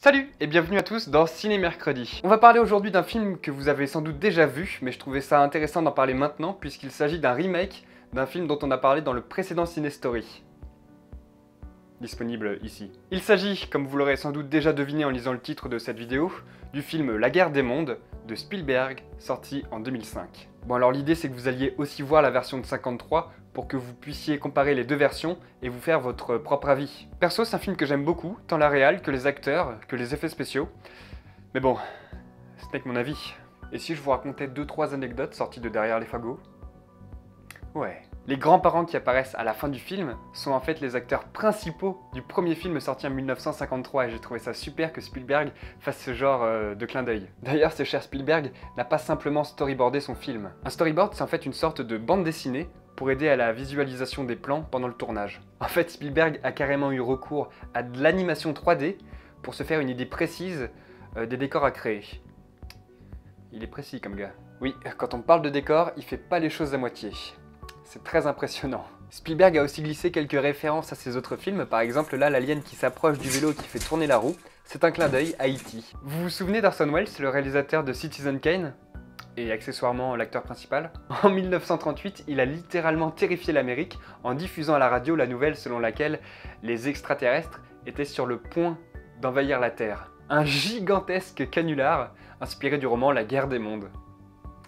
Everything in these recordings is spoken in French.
Salut et bienvenue à tous dans Ciné Mercredi. On va parler aujourd'hui d'un film que vous avez sans doute déjà vu, mais je trouvais ça intéressant d'en parler maintenant puisqu'il s'agit d'un remake d'un film dont on a parlé dans le précédent Ciné Story. Disponible ici. Il s'agit, comme vous l'aurez sans doute déjà deviné en lisant le titre de cette vidéo, du film La Guerre des Mondes de Spielberg, sorti en 2005. Bon alors l'idée c'est que vous alliez aussi voir la version de 53 pour que vous puissiez comparer les deux versions et vous faire votre propre avis. Perso c'est un film que j'aime beaucoup, tant la réal que les acteurs, que les effets spéciaux. Mais bon, ce n'est que mon avis. Et si je vous racontais 2-3 anecdotes sorties de derrière les fagots? Ouais. Les grands-parents qui apparaissent à la fin du film sont en fait les acteurs principaux du premier film sorti en 1953 et j'ai trouvé ça super que Spielberg fasse ce genre de clin d'œil. D'ailleurs, ce cher Spielberg n'a pas simplement storyboardé son film. Un storyboard, c'est en fait une sorte de bande dessinée pour aider à la visualisation des plans pendant le tournage. En fait, Spielberg a carrément eu recours à de l'animation 3D pour se faire une idée précise des décors à créer. Il est précis comme gars. Oui, quand on parle de décor, il fait pas les choses à moitié. C'est très impressionnant. Spielberg a aussi glissé quelques références à ses autres films, par exemple là l'alien qui s'approche du vélo et qui fait tourner la roue, c'est un clin d'œil à E.T. Vous vous souvenez d'Orson Welles, le réalisateur de Citizen Kane et accessoirement l'acteur principal? En 1938, il a littéralement terrifié l'Amérique en diffusant à la radio la nouvelle selon laquelle les extraterrestres étaient sur le point d'envahir la Terre. Un gigantesque canular inspiré du roman La Guerre des Mondes.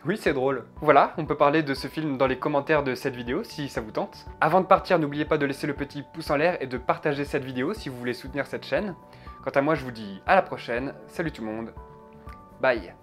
Oui, c'est drôle. Voilà, on peut parler de ce film dans les commentaires de cette vidéo si ça vous tente. Avant de partir, n'oubliez pas de laisser le petit pouce en l'air et de partager cette vidéo si vous voulez soutenir cette chaîne. Quant à moi, je vous dis à la prochaine. Salut tout le monde. Bye.